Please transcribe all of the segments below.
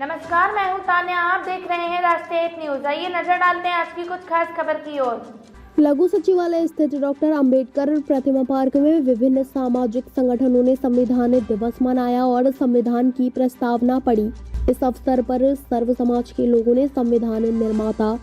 नमस्कार, मैं हूं तान्या। आप देख रहे हैं राष्ट्रीय एक न्यूज। आइए नजर डालते हैं आज की कुछ खास खबर की ओर। लघु सचिवालय स्थित डॉक्टर अंबेडकर प्रतिमा पार्क में विभिन्न सामाजिक संगठनों ने संविधान दिवस मनाया और संविधान की प्रस्तावना पढ़ी। इस अवसर पर सर्व समाज के लोगों ने संविधान निर्माता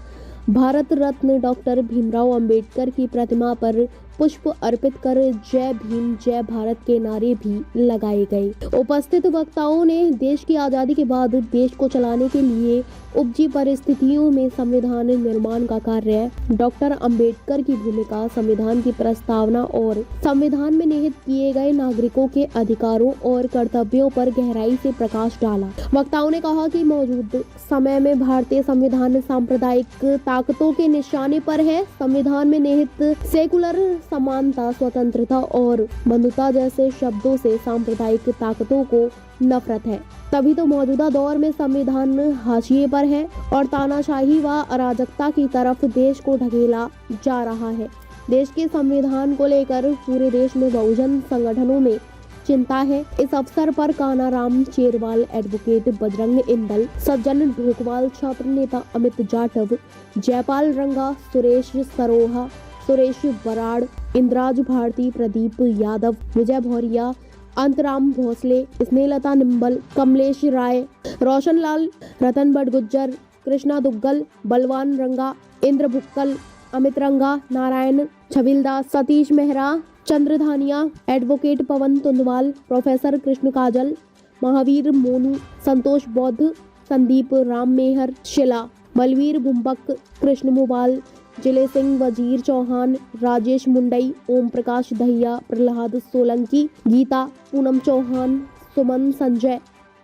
भारत रत्न डॉक्टर भीमराव अंबेडकर की प्रतिमा पर पुष्प अर्पित कर जय भीम जय भारत के नारे भी लगाए गए। उपस्थित वक्ताओं ने देश की आजादी के बाद देश को चलाने के लिए उपजी परिस्थितियों में संविधान निर्माण का कार्य, डॉक्टर अंबेडकर की भूमिका, संविधान की प्रस्तावना और संविधान में निहित किए गए नागरिकों के अधिकारों और कर्तव्यों पर गहराई से प्रकाश डाला। वक्ताओं ने कहा कि मौजूद समय में भारतीय संविधान सांप्रदायिक ताकतों के निशाने पर है। संविधान में निहित सेकुलर समानता, स्वतंत्रता और बंधुता जैसे शब्दों से सांप्रदायिक ताकतों को नफरत है। तभी तो मौजूदा दौर में संविधान हाशिए पर है और तानाशाही व अराजकता की तरफ देश को ढकेला जा रहा है। देश के संविधान को लेकर पूरे देश में बहुजन संगठनों में चिंता है। इस अवसर पर कानाराम चेरवाल, एडवोकेट बजरंग इंदल, सज्जन ढोकवाल, छात्र नेता अमित जाटव, जयपाल रंगा, सुरेश सरोहा, सुरेश बराड़, इंद्राज भारती, प्रदीप यादव, विजय भौरिया, अंतराम भोसले, स्नेहलता निम्बल, कमलेश राय, रोशन लाल, रतन भट्ट गुज्जर, कृष्णा दुग्गल, बलवान रंगा, इंद्र भुक्कल, अमित रंगा, नारायण छबिलदास, सतीश मेहरा, चंद्रधानिया, एडवोकेट पवन तुंदवाल, प्रोफेसर कृष्ण काजल, महावीर मोनू, संतोष बौद्ध, संदीप राम मेहर, शिला, बलवीर भुम्बक, कृष्ण मुबाल, जिले सिंह, वजीर चौहान, राजेश मुंडई, ओम प्रकाश दहिया, प्रहलाद सोलंकी, गीता, पूनम चौहान, सुमन संजय,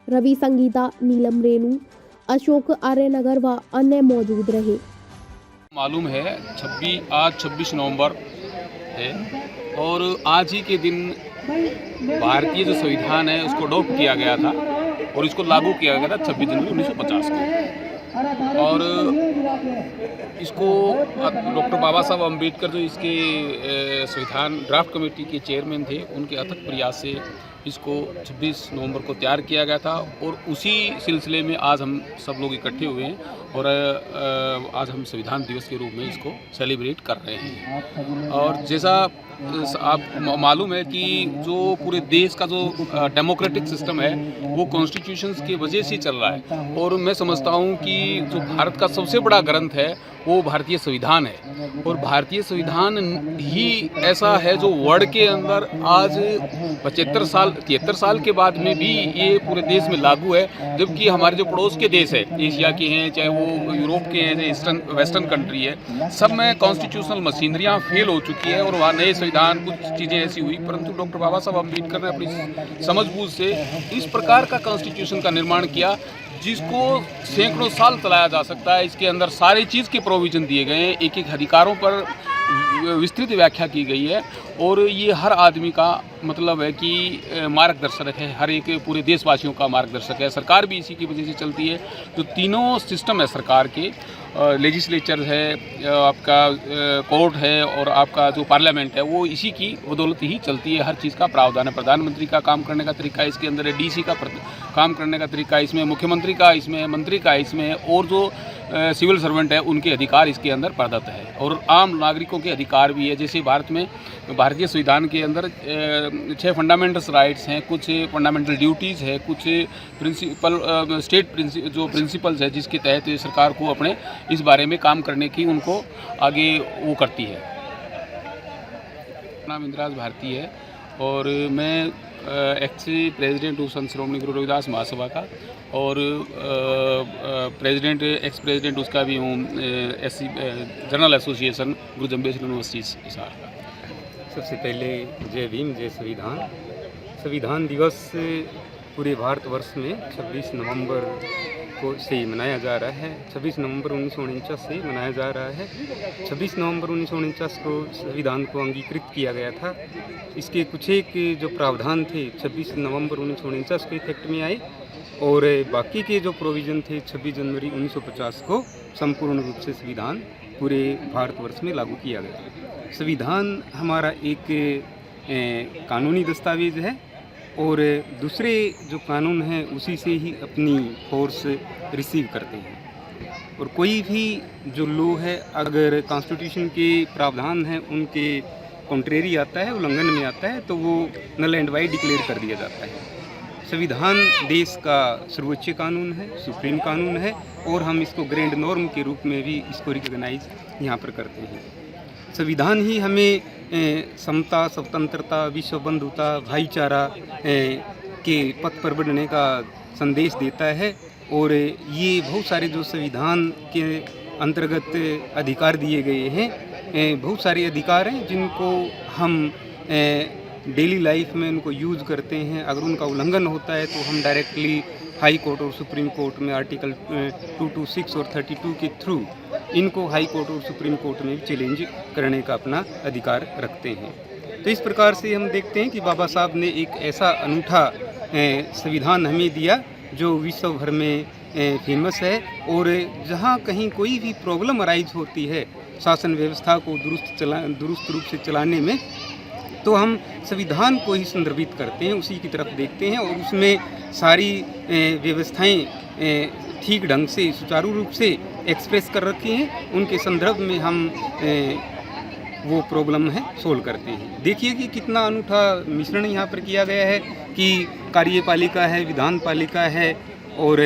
रवि संगीता, नीलम रेणु, अशोक आर्यनगर व अन्य मौजूद रहे। मालूम है आज 26 नवंबर है और आज ही के दिन भारतीय जो संविधान है उसको अडॉप्ट किया गया था और इसको लागू किया गया था 26 जनवरी 1950 को। और इसको डॉक्टर बाबा साहब अम्बेडकर जो इसके संविधान ड्राफ्ट कमेटी के चेयरमैन थे, उनके अथक प्रयास से इसको 26 नवंबर को तैयार किया गया था और उसी सिलसिले में आज हम सब लोग इकट्ठे हुए हैं और आज हम संविधान दिवस के रूप में इसको सेलिब्रेट कर रहे हैं। और जैसा आप मालूम है कि जो पूरे देश का जो डेमोक्रेटिक सिस्टम है वो कॉन्स्टिट्यूशंस की वजह से चल रहा है और मैं समझता हूँ कि जो भारत का सबसे बड़ा ग्रंथ है वो भारतीय संविधान है और भारतीय संविधान ही ऐसा है जो वर्ल्ड के अंदर आज 73 साल के बाद में भी ये पूरे देश में लागू है, जबकि हमारे जो पड़ोस के देश है, एशिया के हैं, चाहे वो यूरोप के हैं, ईस्टर्न वेस्टर्न कंट्री है, सब में कॉन्स्टिट्यूशनल मशीनरियाँ फेल हो चुकी है और वहाँ नए संविधान कुछ चीज़ें ऐसी हुई, परंतु डॉक्टर बाबा साहब अम्बेडकर ने अपनी समझबूझ से इस प्रकार का कॉन्स्टिट्यूशन का निर्माण किया जिसको सैकड़ों साल चलाया जा सकता है। इसके अंदर सारी चीज़ के प्रोविज़न दिए गए हैं, एक एक अधिकारों पर विस्तृत व्याख्या की गई है और ये हर आदमी का मतलब है कि मार्गदर्शक है, हर एक पूरे देशवासियों का मार्गदर्शक है। सरकार भी इसी की वजह से चलती है। तो तीनों सिस्टम है सरकार के, लेजिस्लेचर है, आपका कोर्ट है और आपका जो पार्लियामेंट है, वो इसी की बदौलत ही चलती है। हर चीज़ का प्रावधान है, प्रधानमंत्री का काम करने का तरीका इसके अंदर है, डीसी का काम करने का तरीका इसमें, मुख्यमंत्री का इसमें, मंत्री का इसमें और जो सिविल सर्वेंट है उनके अधिकार इसके अंदर प्रदत्त है और आम नागरिकों के अधिकार भी है। जैसे भारत में भारतीय संविधान के अंदर 6 फंडामेंटल राइट्स हैं, कुछ फंडामेंटल ड्यूटीज़ है, कुछ प्रिंसिपल स्टेट जो प्रिंसिपल्स है जिसके तहत सरकार को अपने इस बारे में काम करने की उनको आगे वो करती है। नाम इंद्राज भारती है और मैं एक्स प्रेसिडेंट हूँ संत श्रोमणी गुरु रविदास महासभा का और एक्स प्रेसिडेंट उसका भी हूँ SC जनरल एसोसिएशन गुरु जम्बेश्वर यूनिवर्सिटी हिसार का। सबसे पहले जय भीम जय संविधान दिवस पूरे भारतवर्ष में 26 नवंबर को से मनाया जा रहा है। 26 नवंबर 1949 से मनाया जा रहा है। 26 नवंबर 1949 को संविधान को अंगीकृत किया गया था। इसके कुछ एक जो प्रावधान थे 26 नवंबर 1949 के इफेक्ट में आए और बाकी के जो प्रोविज़न थे 26 जनवरी 1950 को संपूर्ण रूप से संविधान पूरे भारतवर्ष में लागू किया गया। संविधान हमारा एक कानूनी दस्तावेज है और दूसरे जो कानून हैं उसी से ही अपनी फोर्स रिसीव करते हैं। और कोई भी जो लॉ है अगर कॉन्स्टिट्यूशन के प्रावधान हैं उनके कॉन्ट्रेरी आता है, उल्लंघन में आता है, तो वो नल एंड वाइड डिक्लेयर कर दिया जाता है। संविधान देश का सर्वोच्च कानून है, सुप्रीम कानून है, और हम इसको ग्रैंड नॉर्म के रूप में भी इसको रिकॉग्नाइज यहाँ पर करते हैं। संविधान ही हमें समता, स्वतंत्रता, विश्व बंधुता, भाईचारा के पथ पर बढ़ने का संदेश देता है। और ये बहुत सारे जो संविधान के अंतर्गत अधिकार दिए गए हैं, बहुत सारे अधिकार हैं जिनको हम डेली लाइफ में उनको यूज़ करते हैं। अगर उनका उल्लंघन होता है तो हम डायरेक्टली हाई कोर्ट और सुप्रीम कोर्ट में आर्टिकल 226 और 32 के थ्रू इनको हाई कोर्ट और सुप्रीम कोर्ट में चैलेंज करने का अपना अधिकार रखते हैं। तो इस प्रकार से हम देखते हैं कि बाबा साहब ने एक ऐसा अनूठा संविधान हमें दिया जो विश्व भर में फेमस है। और जहाँ कहीं कोई भी प्रॉब्लम अराइज होती है शासन व्यवस्था को दुरुस्त रूप से चलाने में, तो हम संविधान को ही संदर्भित करते हैं, उसी की तरफ देखते हैं, और उसमें सारी व्यवस्थाएं ठीक ढंग से सुचारू रूप से एक्सप्रेस कर रखी हैं। उनके संदर्भ में हम वो प्रॉब्लम है सोल्व करते हैं। देखिए कि कितना अनूठा मिश्रण यहाँ पर किया गया है कि कार्यपालिका है, विधान पालिका है और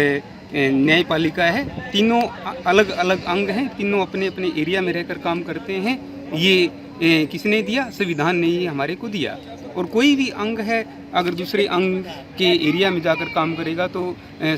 न्यायपालिका है। तीनों अलग अलग अंग हैं, तीनों अपने अपने एरिया में रहकर काम करते हैं। ये किसने दिया? संविधान ने ही हमारे को दिया। और कोई भी अंग है अगर दूसरे अंग के एरिया में जाकर काम करेगा तो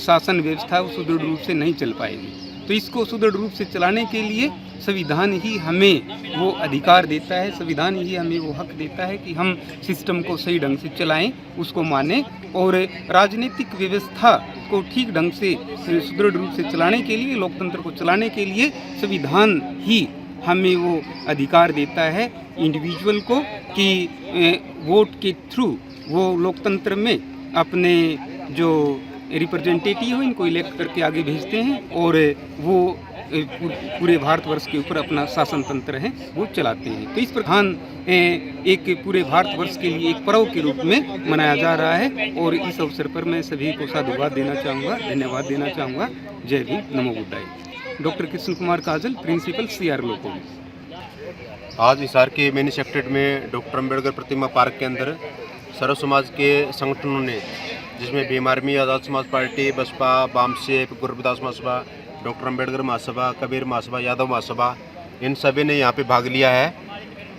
शासन व्यवस्था सुदृढ़ रूप से नहीं चल पाएगी। तो इसको सुदृढ़ रूप से चलाने के लिए संविधान ही हमें वो अधिकार देता है, संविधान ही हमें वो हक देता है कि हम सिस्टम को सही ढंग से चलाएं, उसको मानें। और राजनीतिक व्यवस्था को ठीक ढंग से सुदृढ़ रूप से चलाने के लिए, लोकतंत्र को चलाने के लिए संविधान ही हमें वो अधिकार देता है इंडिविजुअल को कि वोट के थ्रू वो लोकतंत्र में अपने जो रिप्रेजेंटेटिव हो इनको इलेक्ट करके आगे भेजते हैं और वो पूरे भारतवर्ष के ऊपर अपना शासन तंत्र है वो चलाते हैं। तो इस प्रकार एक पूरे भारतवर्ष के लिए एक पर्व के रूप में मनाया जा रहा है। और इस अवसर पर मैं सभी को साधुवाद देना चाहूँगा, धन्यवाद देना चाहूँगा। जय भीम, नमो बुद्धाय। Doctor Krishna Kumar Kajal, principal CR law college. आज हिसार के मिनी सेक्रेटरीट में डॉक्टर अम्बेडकर प्रतिमा पार्क के अंदर सर्व समाज के संगठनों ने, जिसमें भीम आर्मी, आज़ाद समाज पार्टी, बसपा, बामसेप, गुरबदास महासभा, डॉक्टर अम्बेडकर महासभा, कबीर महासभा, यादव महासभा, इन सभी ने यहाँ पे भाग लिया है।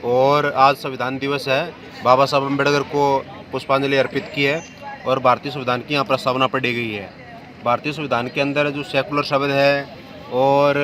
और आज संविधान दिवस है। बाबा साहब अम्बेडकर को पुष्पांजलि अर्पित की है और भारतीय संविधान की यहाँ प्रस्तावना पढ़ी गई है। भारतीय संविधान के अंदर जो सेकुलर शब्द है और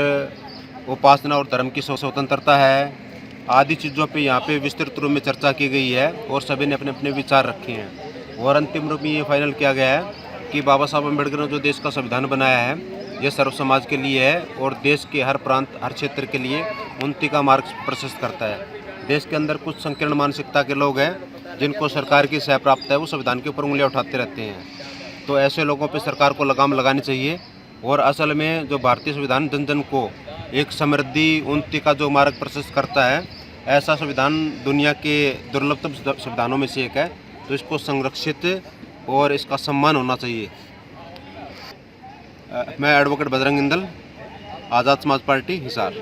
उपासना और धर्म की स्वतंत्रता है आदि चीज़ों पे यहाँ पे विस्तृत रूप में चर्चा की गई है और सभी ने अपने अपने विचार रखे हैं। और अंतिम रूप में ये फाइनल किया गया है कि बाबा साहब अम्बेडकर ने जो देश का संविधान बनाया है ये सर्व समाज के लिए है और देश के हर प्रांत, हर क्षेत्र के लिए उन्नति का मार्ग प्रशस्त करता है। देश के अंदर कुछ संकीर्ण मानसिकता के लोग हैं जिनको सरकार की सह प्राप्त है, वो संविधान के ऊपर उंगलियां उठाते रहते हैं। तो ऐसे लोगों पर सरकार को लगाम लगानी चाहिए। और असल में जो भारतीय संविधान जन जन को एक समृद्धि, उन्नति का जो मार्ग प्रशस्त करता है, ऐसा संविधान दुनिया के दुर्लभतम संविधानों में से एक है। तो इसको संरक्षित और इसका सम्मान होना चाहिए। मैं एडवोकेट बजरंग इंदल, आज़ाद समाज पार्टी हिसार।